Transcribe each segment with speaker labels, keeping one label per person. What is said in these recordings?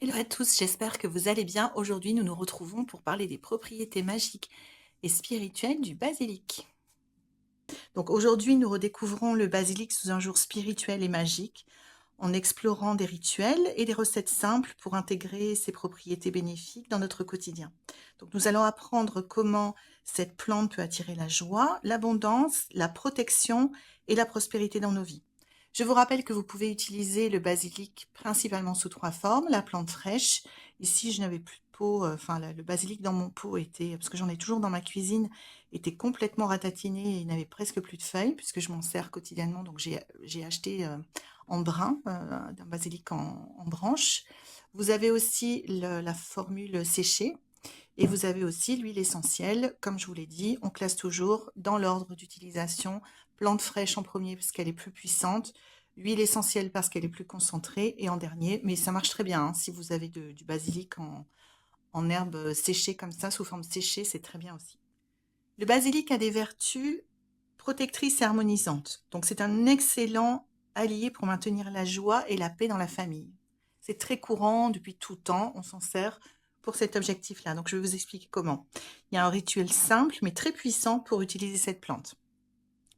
Speaker 1: Hello à tous, j'espère que vous allez bien. Aujourd'hui, nous nous retrouvons pour parler des propriétés magiques et spirituelles du basilic. Donc aujourd'hui, nous redécouvrons le basilic sous un jour spirituel et magique, en explorant des rituels et des recettes simples pour intégrer ces propriétés bénéfiques dans notre quotidien. Donc nous allons apprendre comment cette plante peut attirer la joie, l'abondance, la protection et la prospérité dans nos vies. Je vous rappelle que vous pouvez utiliser le basilic principalement sous 3 formes. La plante fraîche, ici je n'avais plus de pot, enfin le basilic dans mon pot était, parce que j'en ai toujours dans ma cuisine, était complètement ratatiné et il n'avait presque plus de feuilles puisque je m'en sers quotidiennement. Donc j'ai acheté en brin, d'un basilic en branche. Vous avez aussi la formule séchée et vous avez aussi l'huile essentielle. Comme je vous l'ai dit, on classe toujours dans l'ordre d'utilisation. Plante fraîche en premier parce qu'elle est plus puissante, huile essentielle parce qu'elle est plus concentrée et en dernier, mais ça marche très bien hein, si vous avez du basilic en herbe séchée comme ça, sous forme séchée, c'est très bien aussi. Le basilic a des vertus protectrices et harmonisantes. Donc c'est un excellent allié pour maintenir la joie et la paix dans la famille. C'est très courant depuis tout temps, on s'en sert pour cet objectif-là. Donc je vais vous expliquer comment. Il y a un rituel simple mais très puissant pour utiliser cette plante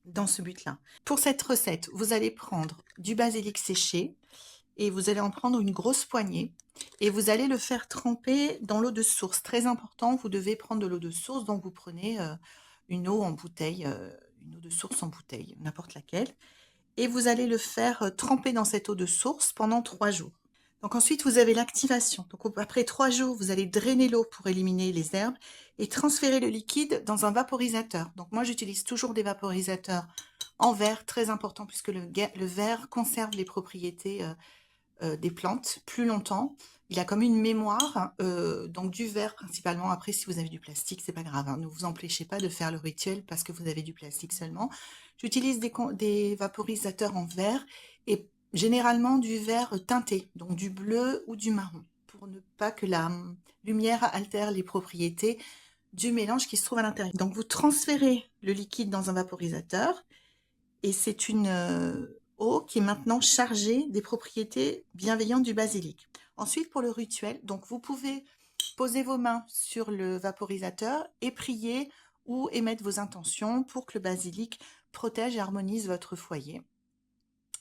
Speaker 1: dans ce but-là. Pour cette recette, vous allez prendre du basilic séché et vous allez en prendre une grosse poignée et vous allez le faire tremper dans l'eau de source. Très important, vous devez prendre de l'eau de source, donc vous prenez une eau en bouteille, une eau de source en bouteille, n'importe laquelle, et vous allez le faire tremper dans cette eau de source pendant 3 jours. Donc ensuite, vous avez l'activation. Donc après 3 jours, vous allez drainer l'eau pour éliminer les herbes et transférer le liquide dans un vaporisateur. Donc moi, j'utilise toujours des vaporisateurs en verre, très important puisque le verre conserve les propriétés des plantes plus longtemps. Il a comme une mémoire, donc du verre principalement. Après, si vous avez du plastique, c'est pas grave, hein. Ne vous empêchez pas de faire le rituel parce que vous avez du plastique seulement. J'utilise des vaporisateurs en verre et généralement du verre teinté, donc du bleu ou du marron, pour ne pas que la lumière altère les propriétés du mélange qui se trouve à l'intérieur. Donc vous transférez le liquide dans un vaporisateur et c'est une eau qui est maintenant chargée des propriétés bienveillantes du basilic. Ensuite, pour le rituel, donc vous pouvez poser vos mains sur le vaporisateur et prier ou émettre vos intentions pour que le basilic protège et harmonise votre foyer.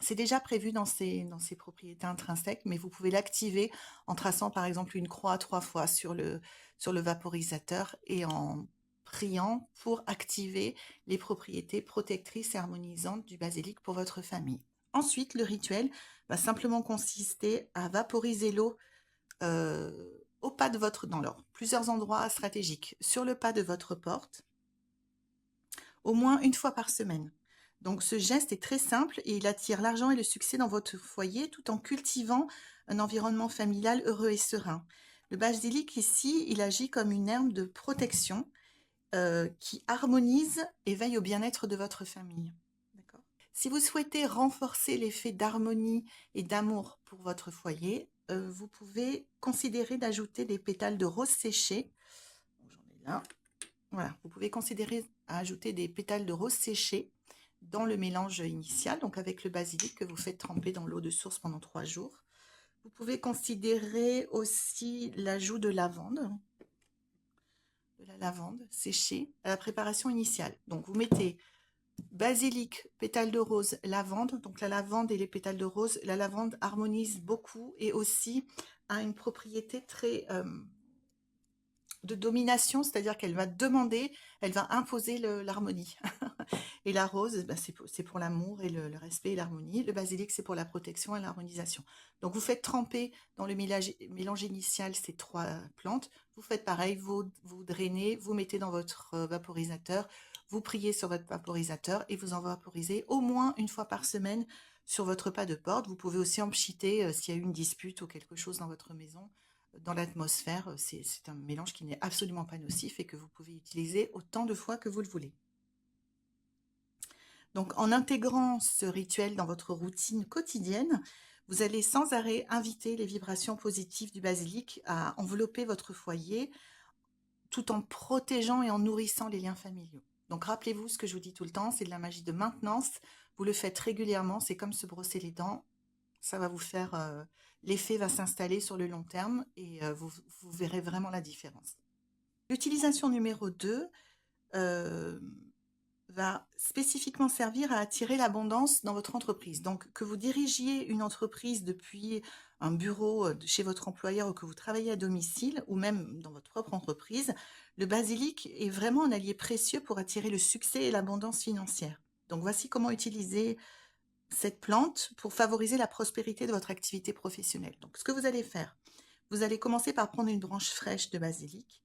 Speaker 1: C'est déjà prévu dans ses propriétés intrinsèques, mais vous pouvez l'activer en traçant par exemple une croix 3 fois sur le vaporisateur et en priant pour activer les propriétés protectrices et harmonisantes du basilic pour votre famille. Ensuite, le rituel va simplement consister à vaporiser l'eau au pas de dans plusieurs endroits stratégiques, sur le pas de votre porte, au moins une fois par semaine. Donc ce geste est très simple et il attire l'argent et le succès dans votre foyer tout en cultivant un environnement familial heureux et serein. Le basilic ici, il agit comme une herbe de protection qui harmonise et veille au bien-être de votre famille. D'accord. Si vous souhaitez renforcer l'effet d'harmonie et d'amour pour votre foyer, vous pouvez considérer d'ajouter des pétales de rose séchés. J'en ai là. Voilà, vous pouvez considérer à ajouter des pétales de rose séchés dans le mélange initial, donc avec le basilic que vous faites tremper dans l'eau de source pendant 3 jours. Vous pouvez considérer aussi l'ajout de la lavande séchée à la préparation initiale. Donc vous mettez basilic, pétales de rose, lavande. Donc la lavande et les pétales de rose, la lavande harmonise beaucoup et aussi a une propriété très de domination, c'est-à-dire qu'elle va demander, elle va imposer l'harmonie. Et la rose, bah, c'est pour l'amour et le respect et l'harmonie. Le basilic, c'est pour la protection et l'harmonisation. Donc vous faites tremper dans le mélange initial ces 3 plantes. Vous faites pareil, vous drainez, vous mettez dans votre vaporisateur, vous priez sur votre vaporisateur et vous en vaporisez au moins une fois par semaine sur votre pas de porte. Vous pouvez aussi en pchiter s'il y a eu une dispute ou quelque chose dans votre maison. Dans l'atmosphère, c'est un mélange qui n'est absolument pas nocif et que vous pouvez utiliser autant de fois que vous le voulez. Donc, en intégrant ce rituel dans votre routine quotidienne, vous allez sans arrêt inviter les vibrations positives du basilic à envelopper votre foyer tout en protégeant et en nourrissant les liens familiaux. Donc, rappelez-vous ce que je vous dis tout le temps, c'est de la magie de maintenance. Vous le faites régulièrement, c'est comme se brosser les dents. ça va vous faire, l'effet va s'installer sur le long terme et vous verrez vraiment la différence. L'utilisation numéro 2 va spécifiquement servir à attirer l'abondance dans votre entreprise. Donc, que vous dirigiez une entreprise depuis un bureau chez votre employeur ou que vous travaillez à domicile ou même dans votre propre entreprise, le basilic est vraiment un allié précieux pour attirer le succès et l'abondance financière. Donc, voici comment utiliser cette plante pour favoriser la prospérité de votre activité professionnelle. Donc, ce que vous allez faire, vous allez commencer par prendre une branche fraîche de basilic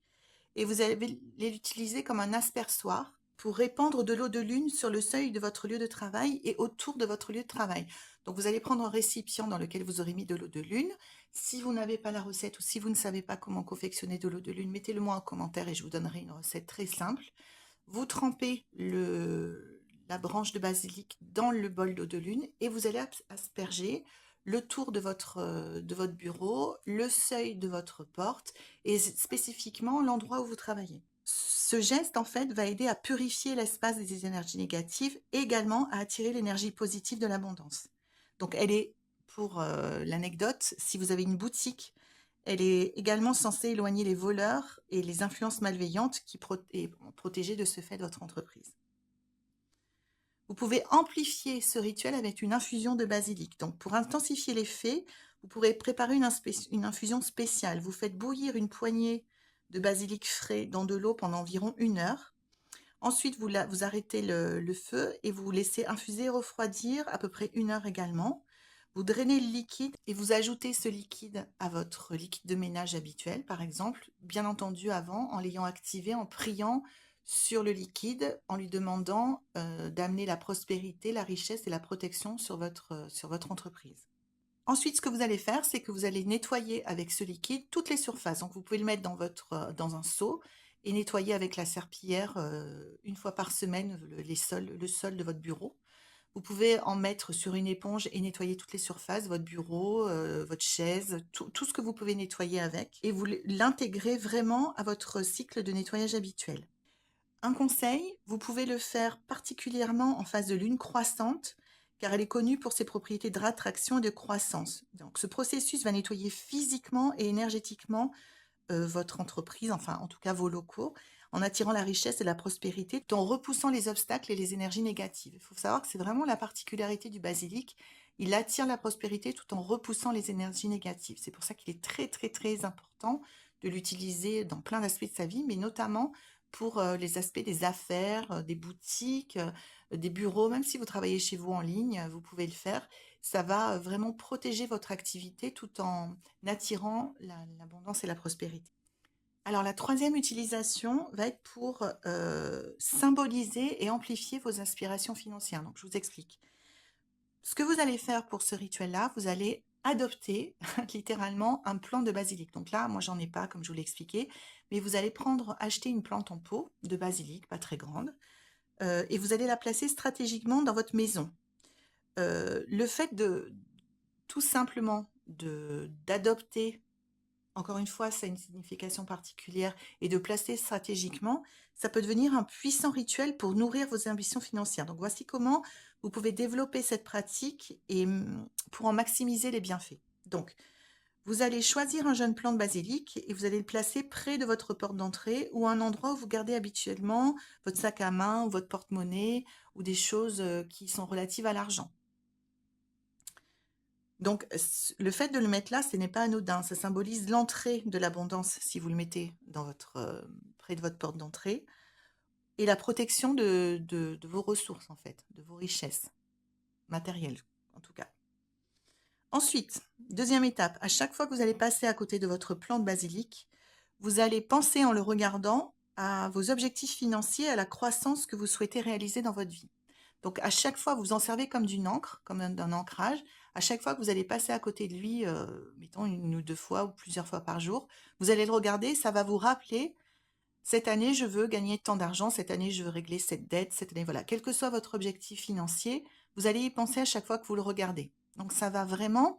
Speaker 1: et vous allez l'utiliser comme un aspersoir pour répandre de l'eau de lune sur le seuil de votre lieu de travail et autour de votre lieu de travail. Donc, vous allez prendre un récipient dans lequel vous aurez mis de l'eau de lune. Si vous n'avez pas la recette ou si vous ne savez pas comment confectionner de l'eau de lune, mettez-le moi en commentaire et je vous donnerai une recette très simple. Vous trempez la branche de basilic dans le bol d'eau de lune et vous allez asperger le tour de votre bureau, le seuil de votre porte et spécifiquement l'endroit où vous travaillez. Ce geste, en fait, va aider à purifier l'espace des énergies négatives et également à attirer l'énergie positive de l'abondance. Donc, elle est, pour l'anecdote, si vous avez une boutique, elle est également censée éloigner les voleurs et les influences malveillantes et protéger de ce fait votre entreprise. Vous pouvez amplifier ce rituel avec une infusion de basilic. Donc, pour intensifier l'effet, vous pourrez préparer une infusion spéciale. Vous faites bouillir une poignée de basilic frais dans de l'eau pendant environ 1 heure. Ensuite, vous arrêtez le feu et vous laissez infuser et refroidir à peu près 1 heure également. Vous drainez le liquide et vous ajoutez ce liquide à votre liquide de ménage habituel, par exemple, bien entendu avant, en l'ayant activé, en priant sur le liquide, en lui demandant d'amener la prospérité, la richesse et la protection sur votre entreprise. Ensuite, ce que vous allez faire, c'est que vous allez nettoyer avec ce liquide toutes les surfaces. Donc, vous pouvez le mettre dans un seau et nettoyer avec la serpillière 1 fois par semaine le sol de votre bureau. Vous pouvez en mettre sur une éponge et nettoyer toutes les surfaces, votre bureau, votre chaise, tout ce que vous pouvez nettoyer avec. Et vous l'intégrez vraiment à votre cycle de nettoyage habituel. Un conseil, vous pouvez le faire particulièrement en phase de lune croissante, car elle est connue pour ses propriétés de rattraction et de croissance. Donc, ce processus va nettoyer physiquement et énergétiquement votre entreprise, enfin en tout cas vos locaux, en attirant la richesse et la prospérité, tout en repoussant les obstacles et les énergies négatives. Il faut savoir que c'est vraiment la particularité du basilic. Il attire la prospérité tout en repoussant les énergies négatives. C'est pour ça qu'il est très très très important de l'utiliser dans plein d'aspects de sa vie, mais notamment pour les aspects des affaires, des boutiques, des bureaux, même si vous travaillez chez vous en ligne, vous pouvez le faire. Ça va vraiment protéger votre activité tout en attirant l'abondance et la prospérité. Alors la troisième utilisation va être pour symboliser et amplifier vos aspirations financières. Donc je vous explique. Ce que vous allez faire pour ce rituel-là, vous allez adopter littéralement un plant de basilic. Donc là, moi j'en ai pas comme je vous l'ai expliqué, mais vous allez acheter une plante en pot de basilic, pas très grande, et vous allez la placer stratégiquement dans votre maison. Le fait de tout simplement d'adopter, encore une fois, ça a une signification particulière, et de placer stratégiquement, ça peut devenir un puissant rituel pour nourrir vos ambitions financières. Donc voici comment vous pouvez développer cette pratique et pour en maximiser les bienfaits. Donc, vous allez choisir un jeune plant de basilic et vous allez le placer près de votre porte d'entrée ou un endroit où vous gardez habituellement votre sac à main ou votre porte-monnaie ou des choses qui sont relatives à l'argent. Donc, le fait de le mettre là, ce n'est pas anodin. Ça symbolise l'entrée de l'abondance si vous le mettez près de votre porte d'entrée et la protection de vos ressources, en fait, de vos richesses matérielles, en tout cas. Ensuite, deuxième étape, à chaque fois que vous allez passer à côté de votre plant de basilic, vous allez penser en le regardant à vos objectifs financiers, à la croissance que vous souhaitez réaliser dans votre vie. Donc, à chaque fois, vous en servez comme d'une encre, comme d'un ancrage. À chaque fois que vous allez passer à côté de lui, mettons 1 ou 2 fois ou plusieurs fois par jour, vous allez le regarder, ça va vous rappeler, cette année, je veux gagner tant d'argent, cette année, je veux régler cette dette, cette année, voilà. Quel que soit votre objectif financier, vous allez y penser à chaque fois que vous le regardez. Donc, ça va vraiment,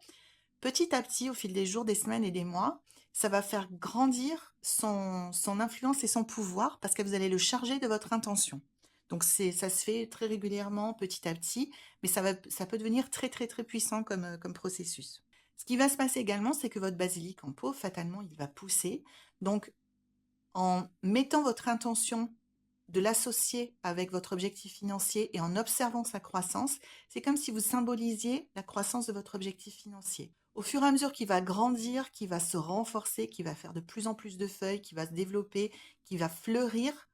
Speaker 1: petit à petit, au fil des jours, des semaines et des mois, ça va faire grandir son influence et son pouvoir parce que vous allez le charger de votre intention. Donc ça se fait très régulièrement, petit à petit, mais ça peut devenir très, très, très puissant comme processus. Ce qui va se passer également, c'est que votre basilic en pot, fatalement, il va pousser. Donc, en mettant votre intention de l'associer avec votre objectif financier et en observant sa croissance, c'est comme si vous symbolisiez la croissance de votre objectif financier. Au fur et à mesure qu'il va grandir, qu'il va se renforcer, qu'il va faire de plus en plus de feuilles, qu'il va se développer, qu'il va fleurir,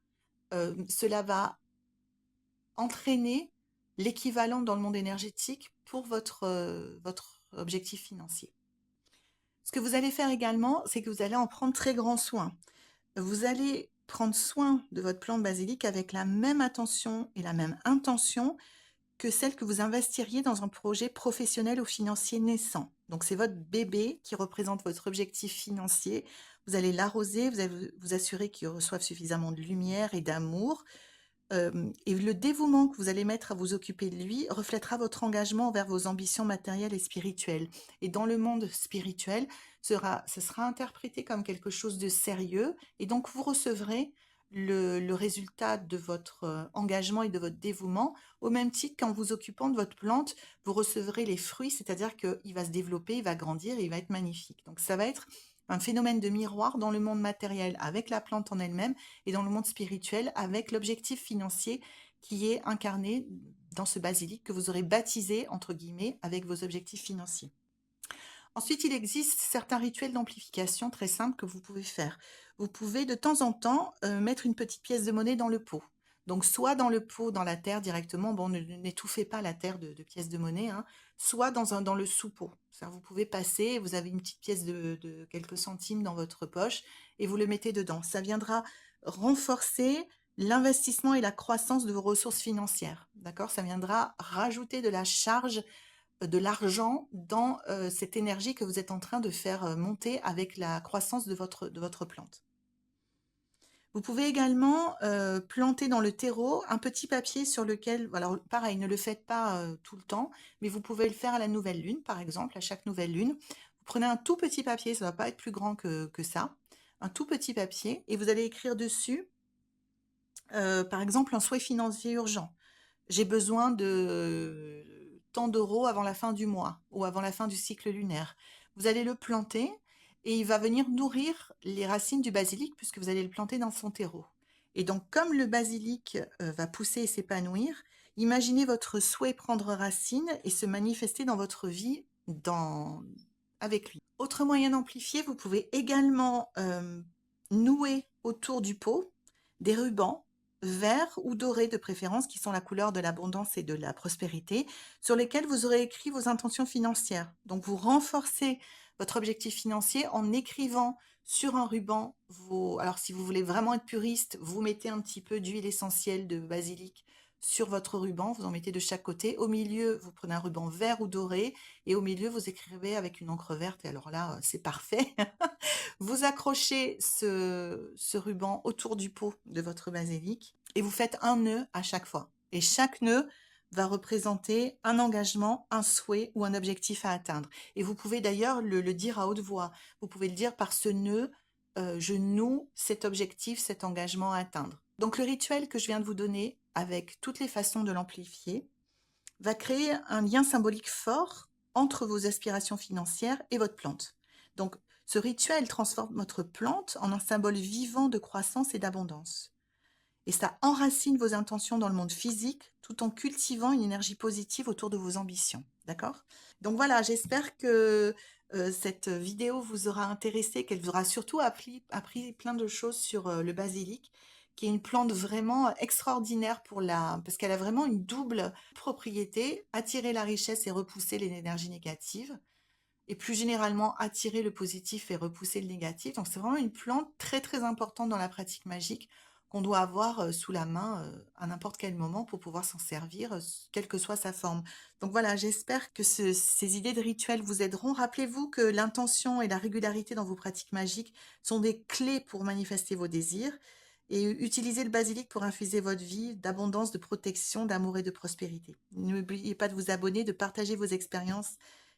Speaker 1: cela va entraîner l'équivalent dans le monde énergétique pour votre objectif financier. Ce que vous allez faire également, c'est que vous allez en prendre très grand soin. Vous allez prendre soin de votre plante basilic avec la même attention et la même intention que celle que vous investiriez dans un projet professionnel ou financier naissant. Donc c'est votre bébé qui représente votre objectif financier. Vous allez l'arroser, vous allez vous assurer qu'il reçoive suffisamment de lumière et d'amour. Et le dévouement que vous allez mettre à vous occuper de lui reflètera votre engagement envers vos ambitions matérielles et spirituelles. Et dans le monde spirituel, ce sera interprété comme quelque chose de sérieux, et donc vous recevrez le résultat de votre engagement et de votre dévouement, au même titre qu'en vous occupant de votre plante, vous recevrez les fruits, c'est-à-dire qu'il va se développer, il va grandir et il va être magnifique. Donc ça va être un phénomène de miroir dans le monde matériel avec la plante en elle-même, et dans le monde spirituel avec l'objectif financier qui est incarné dans ce basilic que vous aurez baptisé, entre guillemets, avec vos objectifs financiers. Ensuite, il existe certains rituels d'amplification très simples que vous pouvez faire. Vous pouvez de temps en temps mettre une petite pièce de monnaie dans le pot. Donc, soit dans le pot, dans la terre directement, bon, n'étouffez pas la terre de pièces de monnaie, hein, soit dans le sous-pot. Vous pouvez passer, vous avez une petite pièce de quelques centimes dans votre poche et vous le mettez dedans. Ça viendra renforcer l'investissement et la croissance de vos ressources financières. D'accord? Ça viendra rajouter de la charge, de l'argent dans cette énergie que vous êtes en train de faire monter avec la croissance de votre plante. Vous pouvez également planter dans le terreau un petit papier sur lequel, alors pareil, ne le faites pas tout le temps, mais vous pouvez le faire à la nouvelle lune, par exemple, à chaque nouvelle lune. Vous prenez un tout petit papier, ça ne va pas être plus grand que ça, un tout petit papier, et vous allez écrire dessus, par exemple, un souhait financier urgent. J'ai besoin de tant d'euros avant la fin du mois ou avant la fin du cycle lunaire. Vous allez le planter et il va venir nourrir les racines du basilic puisque vous allez le planter dans son terreau. Et donc, comme le basilic va pousser et s'épanouir, imaginez votre souhait prendre racine et se manifester dans votre vie avec lui. Autre moyen d'amplifier, vous pouvez également nouer autour du pot des rubans verts ou dorés de préférence, qui sont la couleur de l'abondance et de la prospérité, sur lesquels vous aurez écrit vos intentions financières. Donc vous renforcez votre objectif financier en écrivant sur un ruban alors si vous voulez vraiment être puriste, vous mettez un petit peu d'huile essentielle de basilic sur votre ruban, vous en mettez de chaque côté. Au milieu, vous prenez un ruban vert ou doré, et au milieu, vous écrivez avec une encre verte, et alors là, c'est parfait. Vous accrochez ce ruban autour du pot de votre basilic et vous faites un nœud à chaque fois. Et chaque nœud va représenter un engagement, un souhait ou un objectif à atteindre. Et vous pouvez d'ailleurs le dire à haute voix. Vous pouvez le dire par ce nœud, je noue cet objectif, cet engagement à atteindre. Donc le rituel que je viens de vous donner, avec toutes les façons de l'amplifier, va créer un lien symbolique fort entre vos aspirations financières et votre plante. Donc, ce rituel transforme votre plante en un symbole vivant de croissance et d'abondance. Et ça enracine vos intentions dans le monde physique tout en cultivant une énergie positive autour de vos ambitions. D'accord? Donc voilà, j'espère que cette vidéo vous aura intéressé, qu'elle vous aura surtout appris plein de choses sur le basilic, qui est une plante vraiment extraordinaire parce qu'elle a vraiment une double propriété, attirer la richesse et repousser les énergies négatives, et plus généralement attirer le positif et repousser le négatif. Donc c'est vraiment une plante très très importante dans la pratique magique qu'on doit avoir sous la main à n'importe quel moment pour pouvoir s'en servir, quelle que soit sa forme. Donc voilà, j'espère que ces idées de rituels vous aideront. Rappelez-vous que l'intention et la régularité dans vos pratiques magiques sont des clés pour manifester vos désirs. Et utilisez le basilic pour infuser votre vie d'abondance, de protection, d'amour et de prospérité. N'oubliez pas de vous abonner, de partager vos expériences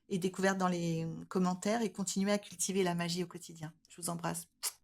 Speaker 1: et découvertes dans les commentaires, et continuez à cultiver la magie au quotidien. Je vous embrasse.